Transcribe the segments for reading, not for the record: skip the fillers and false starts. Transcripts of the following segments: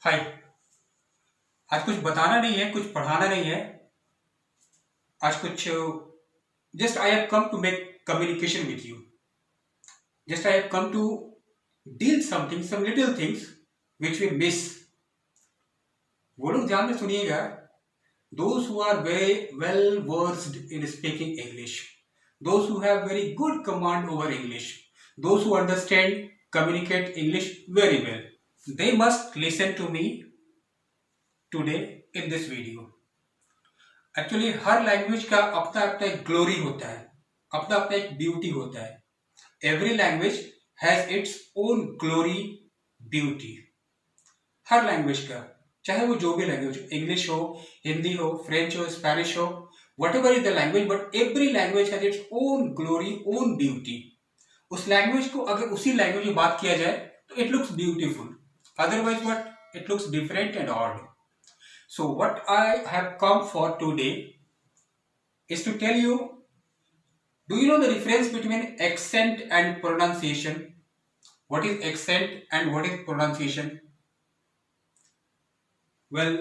हाय। आज कुछ बताना नहीं है, कुछ पढ़ाना नहीं है। आज कुछ just I have come to make communication with you. Just I have come to deal something, some little things which we miss. वो लोग ध्यान से सुनिएगा। Those who are very well versed in speaking English, those who have very good command over English, those who understand communicate English very well, they must listen to me today in this video. Actually her language का अपना अपना एक glory होता है, अपना अपना एक beauty होता है। Every language has its own glory, beauty. Her language का, चाहे वो जो भी लैंग्वेज हो, इंग्लिश हो, हिंदी हो, फ्रेंच हो, स्पेनिश हो, what ever is the language, but every language has its own glory, own beauty. उस लैंग्वेज को अगर उसी लैंग्वेज में बात किया जाए तो it looks beautiful, otherwise but it looks different and odd. So what I have come for today is to tell you, do you know the difference between accent and pronunciation? What is accent and what is pronunciation? Well,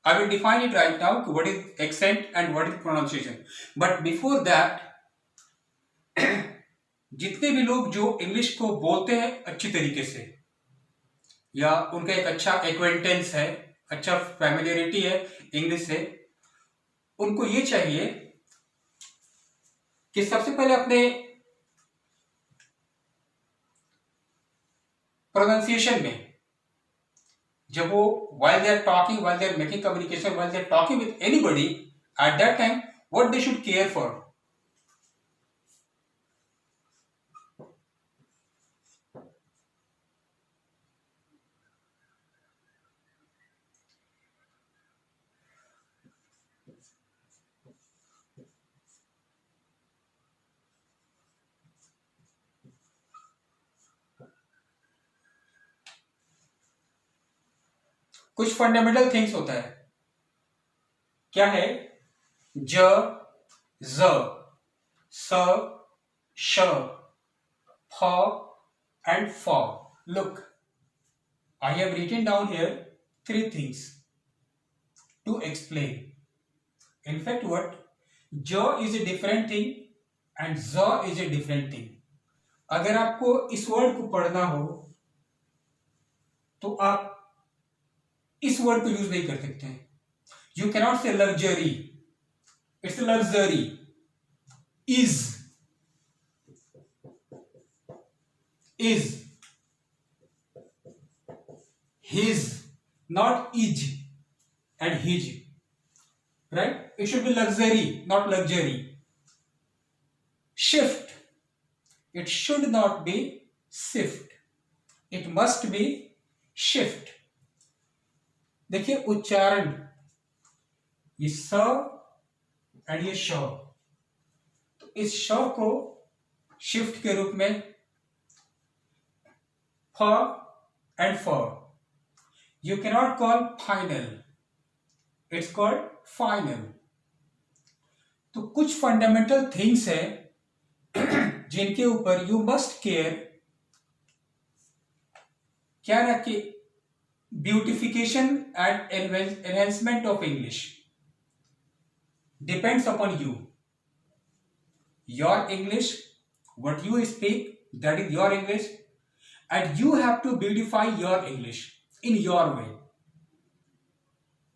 I will define it right now, what is accent and what is pronunciation. But before that, जितने भी लोग जो English को बोलते हैं अच्छी तरीके से, या उनका एक अच्छा एक्वेंटेंस है, अच्छा फैमिलियरिटी है इंग्लिश से, उनको ये चाहिए कि सबसे पहले अपने प्रोनाउंसिएशन में, जब वो while they are talking, while they are making communication, while they are talking with anybody, at that time what they should care for. कुछ फंडामेंटल थिंग्स होता है। क्या है? ज, ज, स, श, फ and फ. Look, I have written down here three things to explain. In fact, what? j is a different thing and z is a different thing. अगर आपको इस वर्ड को पढ़ना हो तो आप इस वर्ड को यूज नहीं कर सकते हैं। You cannot say luxury, it's luxury. Is, his, not is and his, right? It should be luxury, not luxury. Shift, it should not be shift, it must be shift. देखिए उच्चारण, ये स and ये श, तो इस श को शिफ्ट के रूप में फ एंड फ। You cannot call final, it's called final. तो कुछ फंडामेंटल थिंग्स है जिनके ऊपर यू मस्ट केयर। क्या ना कि beautification and enhancement of English depends upon you. Your English, what you speak, that is your English, and you have to beautify your English in your way.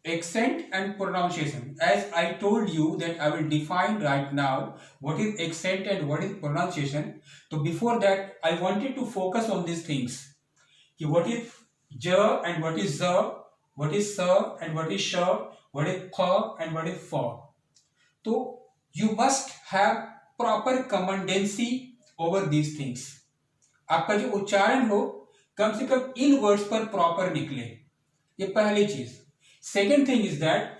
Accent and pronunciation, as I told you that I will define right now what is accent and what is pronunciation. So before that I wanted to focus on these things. What is j and what is z, what is s and what is sh, what is ph and what is f. तो you must have proper commandancy over these things. आपका जो उच्चारण हो कम से कम इन words पर proper निकले, ये पहली चीज। Second thing is that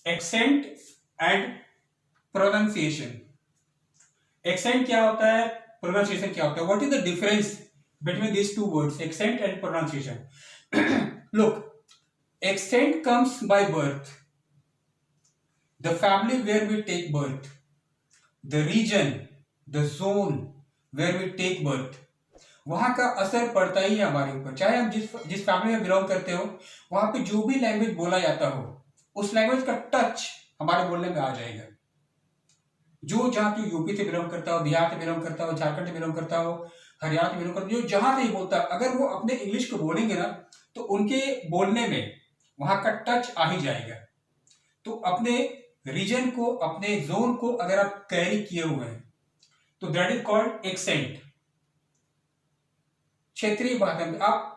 accent and pronunciation. Accent क्या होता है, प्रोनाउंसिएशन क्या होता है? What is the difference between these two words, accent and pronunciation. Look, accent comes by birth, the family where we take birth, the region, the zone where we take birth, वहां का असर पड़ता ही है हमारे ऊपर। चाहे हम जिस फैमिली में बिलोंग करते हो, वहां पे जो भी लैंग्वेज बोला जाता हो, उस लैंग्वेज का टच हमारे बोलने में आ जाएगा। जो जहां पे यूपी से बिलोंग करता हो, बिहार से बिलोंग करता हो, झारखंड से बिलोंग करता हो, हरियाणा से बिलोंग करता हो, जो जहां से ही बोलता है, अगर वो अपने इंग्लिश को बोलेंगे ना, तो उनके बोलने में वहां का टच आ ही जाएगा। तो अपने रीजन को, अपने जोन को अगर आप कैरी किए हुए हैं, तो दैट इज कॉल्ड एक्सेंट। क्षेत्रीय भाषा में आप,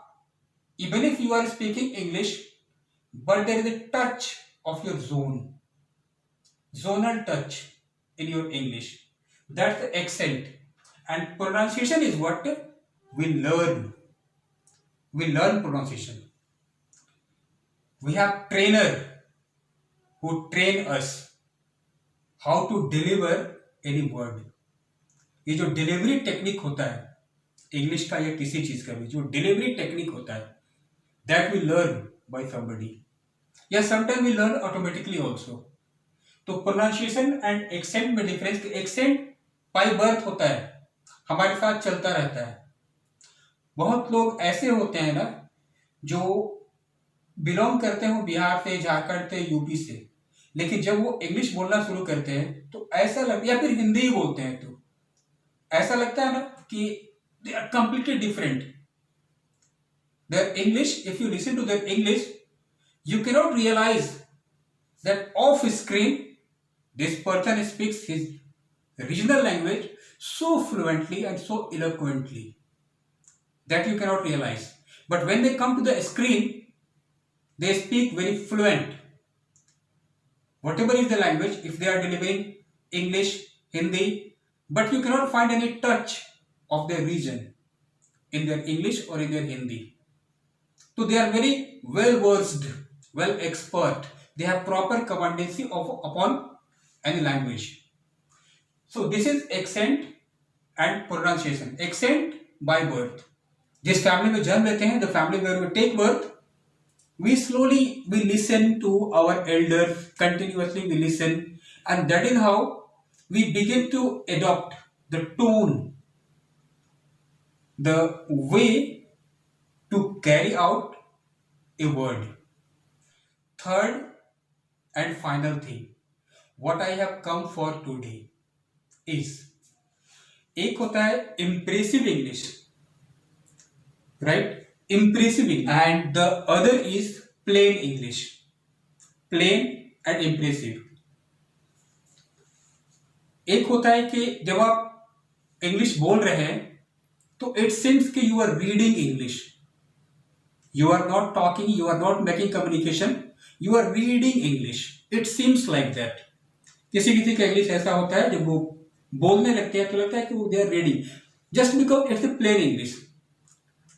even if you are speaking English, but there is a touch of your zone, zonal touch in your English. That's the accent. And pronunciation is what we learn. We learn pronunciation. We have trainer who train us how to deliver any word. ये जो delivery technique होता है English का या किसी चीज का भी, जो डिलीवरी टेक्निक होता है, that we learn by somebody, या sometime we learn automatically also. तो प्रोनाउंसिएशन एंड एक्सेंट में डिफरेंस, एक्सेंट बाय बर्थ होता है, हमारे साथ चलता रहता है। बहुत लोग ऐसे होते हैं ना जो बिलोंग करते हो बिहार से, झारखंड से, यूपी से, लेकिन जब वो इंग्लिश बोलना शुरू करते हैं तो ऐसा लगता, या फिर हिंदी ही बोलते हैं, तो ऐसा लगता है ना कि they are completely different. Their English, if you listen to their English, you cannot realize that off screen this person speaks his regional language so fluently and so eloquently that you cannot realize. But when they come to the screen, they speak very fluent. Whatever is the language, if they are delivering English, Hindi, but you cannot find any touch of their region in their English or in their Hindi. So they are very well versed, well expert. They have proper commandancy upon any language. So this is accent and pronunciation. Accent by birth. जिस family में जन्म लेते हैं, the family where we take birth, we listen to our elders, continuously we listen, and that is how we begin to adopt the tone, the way to carry out a word. Third and final thing, what I have come for today is, एक होता है impressive English, right? Impressive English, and the other is plain English. Plain and impressive. एक होता है कि जब आप English बोल रहे हैं तो इट सीम्स कि you are reading English, you are not talking, you are not making communication, you are reading English. It seems like that. किसी का इंग्लिश ऐसा होता है जब वो बोलने लगते हैं तो लगता है कि they are reading, just because it's a plain English.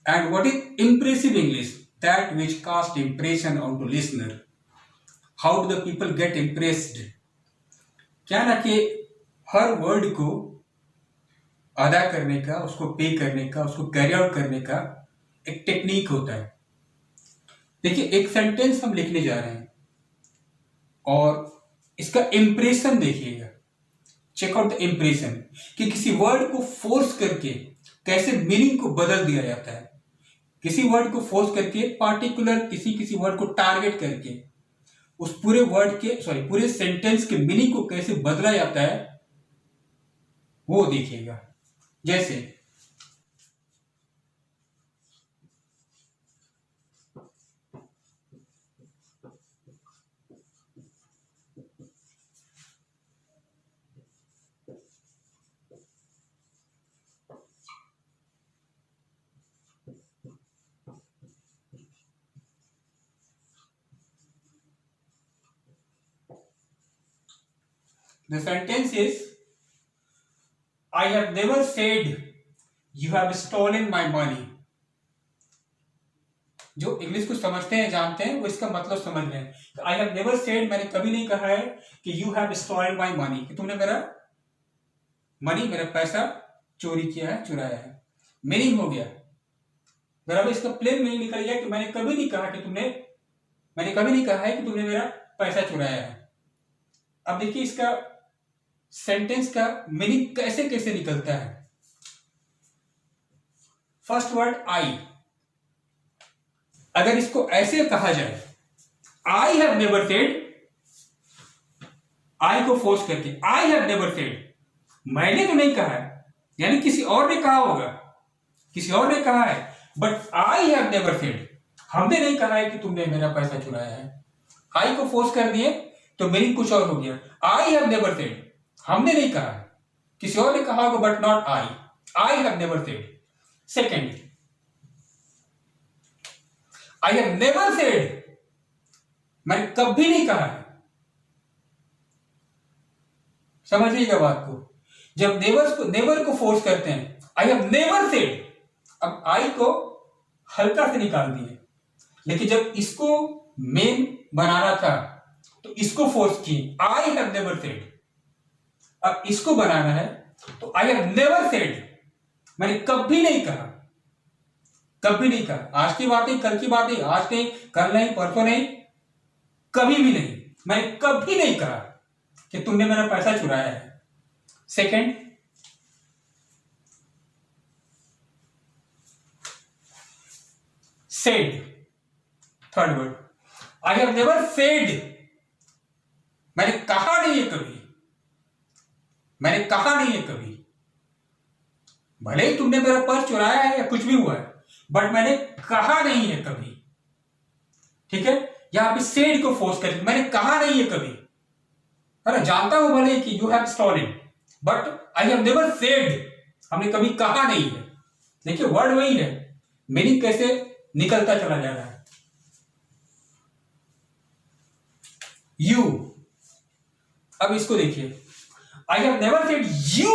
And what is impressive English? That which cast impression onto listener. How do the people get impressed? क्या ना कि हर वर्ड को अदा करने का, उसको पे करने का, उसको कैरी आउट करने का एक टेक्निक होता है। देखिए, एक सेंटेंस हम लिखने जा रहे हैं और इसका इंप्रेशन देखिएगा, चेक आउट द इंप्रेशन, कि किसी वर्ड को फोर्स करके कैसे मीनिंग को बदल दिया जाता है, किसी वर्ड को फोर्स करके पार्टिकुलर किसी वर्ड को टारगेट करके उस पूरे वर्ड के पूरे सेंटेंस के मीनिंग को कैसे बदला जाता है, वो देखिएगा। जैसे the sentence is, I have never said you have stolen my money. जो इंग्लिश को समझते हैं, जानते हैं, वो इसका मतलब समझ रहे हैं। तो I have never said, मैंने कभी नहीं कहा है कि you have stolen my money, कि तुमने मेरा मनी, मेरा पैसा चोरी किया है, चुराया है। मीनिंग हो गया, बराबर। इसका प्लेन मीनिंग निकल गया कि मैंने कभी नहीं कहा है कि तुमने मेरा पैसा चुराया है। अब देखिए इसका सेंटेंस का मीनिंग कैसे कैसे निकलता है। फर्स्ट वर्ड आई, अगर इसको ऐसे कहा जाए, आई हैव नेवर सेड, आई को फोर्स करके, आई हैव नेवर सेड, मैंने तो नहीं कहा है, यानी किसी और ने कहा होगा, किसी और ने कहा है, but I have never said, हमने नहीं कहा है कि तुमने मेरा पैसा चुराया है। आई को फोर्स कर दिए तो मीनिंग कुछ और हो गया। आई हैव नेवर सेड, हमने नहीं कहा, किसी और ने कहा होगा, but not I, I have never said. Second, I have never said, मैंने कभी नहीं कहा है। समझिएगा बात को, जब नेवर को फोर्स करते हैं, आई हैव नेवर सेड, अब आई को हल्का से निकाल दिए, लेकिन जब इसको मेन बनाना था तो इसको फोर्स किए, आई हैव नेवर सेड। अब इसको बनाना है तो आई हैव नेवर सेड, मैंने कभी नहीं कहा, कभी नहीं कहा। आज की बात नहीं, कल की बात नहीं, आज नहीं, कल नहीं, परसों नहीं, कभी भी नहीं, मैंने कभी नहीं कहा कि तुमने मेरा पैसा चुराया है। Second, said, third word, I have never said, मैंने कहा नहीं है कभी, मैंने कहा नहीं है कभी, भले ही तुमने मेरा पर्स चुराया है या कुछ भी हुआ है, बट मैंने कहा नहीं है कभी। ठीक है, यहां पे सेड को फोर्स करके, मैंने कहा नहीं है कभी, अरे जानता हूं भले कि you have stolen, but I have never said, हमने कभी कहा नहीं है। देखिए वर्ड वही है, मीनिंग कैसे निकलता चला जा रहा है। यू, अब इसको देखिए, I have never said you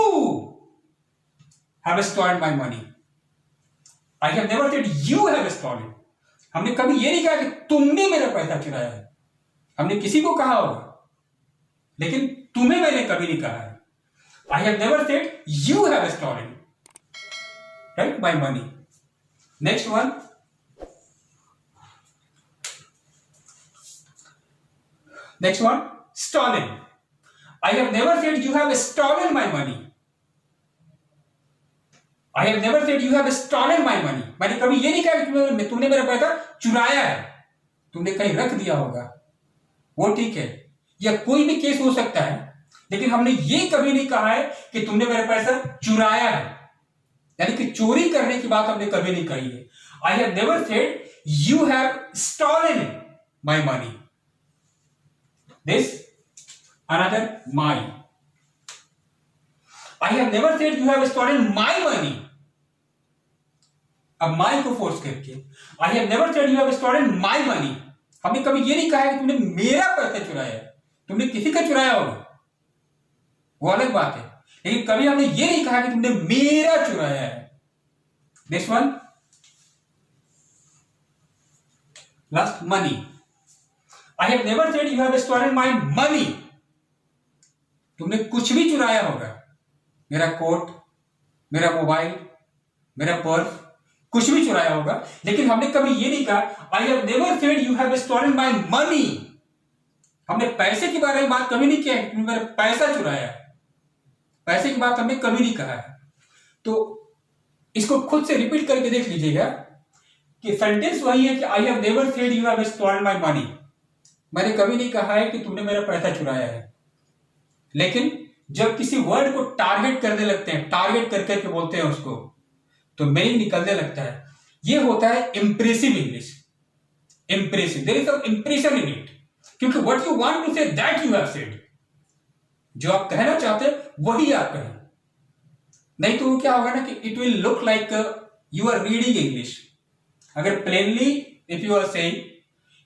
have stolen my money, I have never said you have stolen, हमने कभी ये नहीं कहा कि तुमने मेरा पैसा चुराया है। हमने किसी को कहा होगा, लेकिन तुम्हें मैंने कभी नहीं कहा है। I have never said you have stolen, right, my money. Next one, next one, stolen, I have never said you have stolen my money, I have never said you have stolen my money, मैंने कभी ये नहीं कहा कि तुमने मेरा पैसा चुराया है, तुमने कहीं रख दिया होगा, वो ठीक है, या कोई भी केस हो सकता है, लेकिन हमने ये कभी नहीं कहा है कि तुमने मेरा पैसा चुराया है, यानी कि चोरी करने की बात हमने कभी नहीं कही है। I have never said you have stolen my money, this, another, my, I have never said you have stolen my money, अब my को फोर्स करके, I have never said you have stolen my money, हमने कभी ये नहीं कहा है कि तुमने मेरा पैसा चुराया है, तुमने किसी का चुराया होगा, वो अलग बात है, लेकिन कभी हमने ये नहीं कहा कि तुमने मेरा चुराया है। This one, last, money, I have never said you have stolen my money, तुमने कुछ भी चुराया होगा, मेरा कोट, मेरा मोबाइल, मेरा पर्स, कुछ भी चुराया होगा, लेकिन हमने कभी ये नहीं कहा I have never said you have stolen my money, हमने पैसे के बारे में बात कभी नहीं किया, तुमने मेरा पैसा चुराया, पैसे की बात हमने कभी नहीं कहा है। तो इसको खुद से रिपीट करके देख लीजिएगा कि सेंटेंस वही है कि I have never said you have stolen my money, मैंने कभी नहीं कहा है कि तुमने मेरा पैसा चुराया है, लेकिन जब किसी वर्ड को टारगेट करने लगते हैं, टारगेट कर करके बोलते हैं उसको, तो मीनिंग निकलने लगता है। ये होता है impressive English, impressive, there is some impression in it, क्योंकि what you want to say that you have said, जो आप कहना चाहते हैं वही आप कहें, नहीं तो क्या होगा ना कि it will look like you are reading English. अगर plainly if you are saying,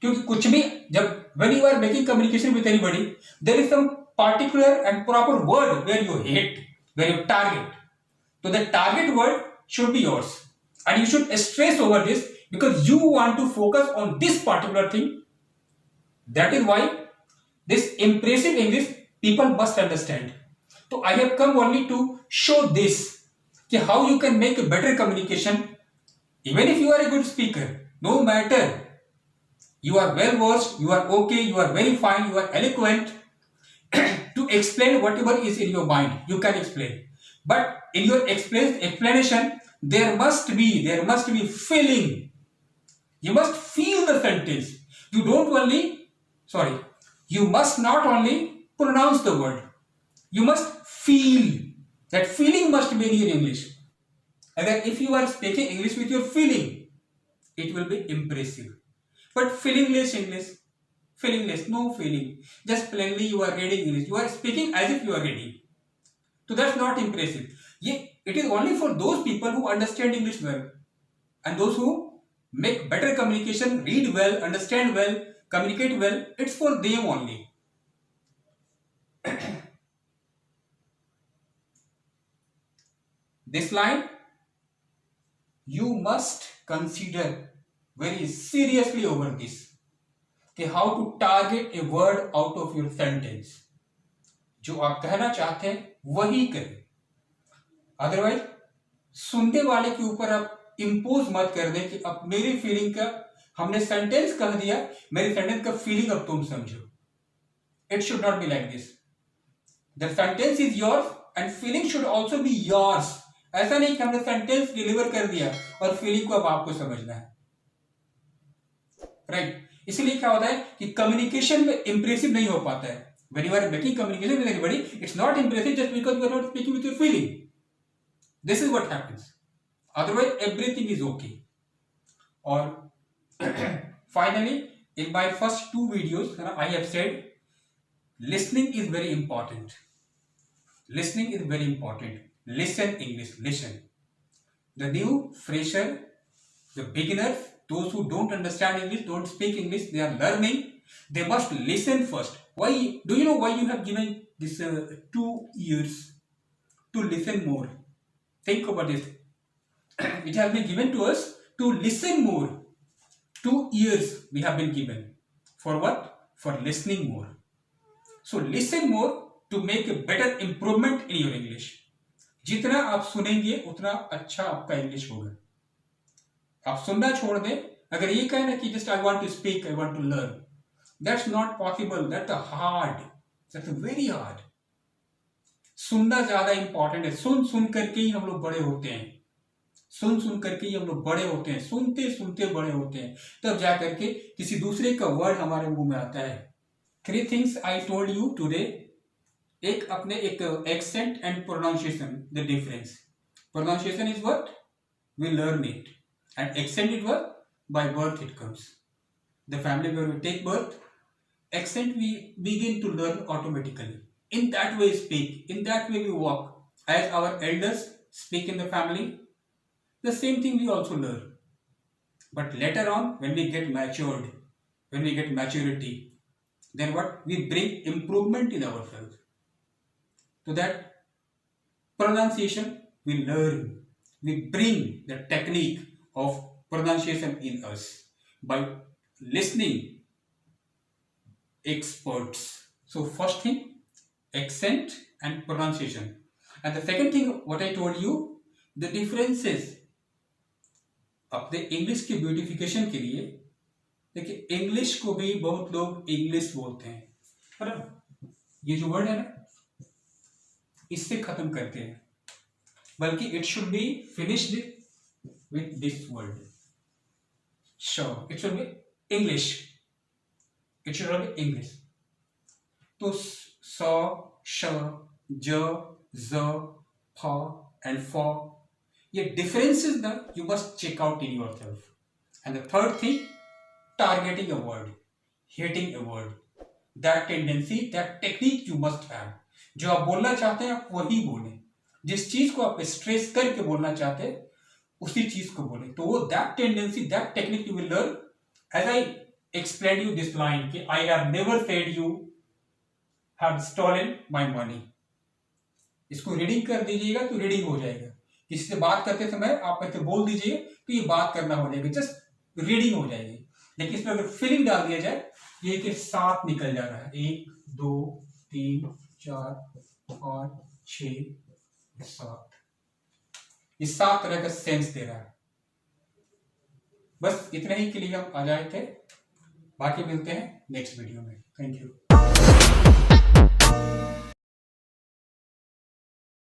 क्योंकि कुछ भी जब when you are making communication with anybody, there is some particular and proper word where you hit, where you target. So the target word should be yours, and you should stress over this because you want to focus on this particular thing. That is why this impressive English people must understand. So I have come only to show this कि how you can make a better communication Even if you are a good speaker, no matter, you are well versed, you are okay, you are very fine, you are eloquent to explain whatever is in your mind, you can explain. But in your explanation, there must be feeling. You must feel the sentence. You don't only, sorry, you must not only pronounce the word. You must feel. That feeling must be in your English. Again, if you are speaking English with your feeling, it will be impressive. But feelingless English, feelingless, no feeling. Just plainly you are reading English. You are speaking as if you are reading. So that's not impressive. It is only for those people who understand English well and those who make better communication, read well, understand well, communicate well. It's for them only. This line you must consider very seriously over this. कि how to target a word out of your sentence. जो आप कहना चाहते हैं वही करें. Otherwise सुनने वाले के ऊपर आप इम्पोज मत कर दें कि अब मेरी फीलिंग का, हमने सेंटेंस कह दिया, मेरी सेंटेंस का फीलिंग अब तुम समझो. It should not be like this. The sentence is yours and feeling should also be yours. ऐसा नहीं कि हमने सेंटेंस डिलीवर कर दिया और फीलिंग को अब आपको समझना है. राइट. इसलिए क्या होता है कि कम्युनिकेशन में इंप्रेसिव नहीं हो पाता है. When you are making communication with anybody, it's not impressive just because you are not speaking with your feeling. This is what happens. Otherwise, everything is okay. Or finally, in my first two videos, I have said listening is very important. Listening is very important. Listen English. Listen. The new fresher, the beginners, those who don't understand English, don't speak English, they are learning. They must listen first. Why? Do you know why you have given this 2 years to listen more? Think about this. It has been given to us to listen more. 2 years we have been given. For what? For listening more. So listen more to make a better improvement in your English. जितना आप सुनेंगे उतना अच्छा आपका English होगा. आप सुनना छोड़ दें. अगर ये कहना कि just I want to speak, I want to learn, that's not possible. That's hard. That's very hard. सुनना ज्यादा इंपॉर्टेंट है. सुन सुन करके ही हम लोग बड़े होते हैं. सुन सुन करके ही हम लोग बड़े होते हैं. सुनते सुनते बड़े होते हैं. तब जा करके किसी दूसरे का वर्ड हमारे मुंह में आता है. 3 things I told you today. एक अपने एक accent and pronunciation, the difference. Pronunciation is what we learn it, and accent is what by birth it comes. The family where we take birth, accent we begin to learn automatically. In that way speak, in that way we walk. As our elders speak in the family, the same thing we also learn. But later on, when we get matured, when we get maturity, then what? We bring improvement in ourselves. So that pronunciation we learn. We bring the technique of pronunciation in us by listening experts. So first thing, accent and pronunciation. And the second thing, what I told you, the differences. अपने English की beautification के लिए देखिए, English को भी बहुत लोग English बोलते हैं, पर ये जो वर्ड है ना, इससे खत्म करते हैं. बल्कि it should be finished with this word. Sure, it should be English. It should be English. तो स, श, ज, z, फ and फ, ये differences that you must check out in yourself. And the third thing, targeting a word, hitting a word. That tendency, that technique you must have. जो आप बोलना चाहते हैं आप वही बोलें. जिस चीज को आप स्ट्रेस करके बोलना चाहते हैं उसी चीज को बोले. तो वो that tendency, that technique you will learn. As I explain you this line कि I have never said you have stolen my money. इसको रीडिंग कर दीजिएगा तो रीडिंग हो जाएगा. किसी से बात करते समय आप ऐसे बोल दीजिए तो ये बात करना हो जाएगा, जस्ट रीडिंग हो जाएगी. लेकिन इसमें अगर फीलिंग डाल दिया जाए, ये के साथ निकल जा रहा है. 1 2 3 4 5 6 7, इस 7 तरह का सेंस दे रहा है. बस इतने ही के लिए हम आ जाए थे। बाकी मिलते हैं नेक्स्ट वीडियो में। Thank you.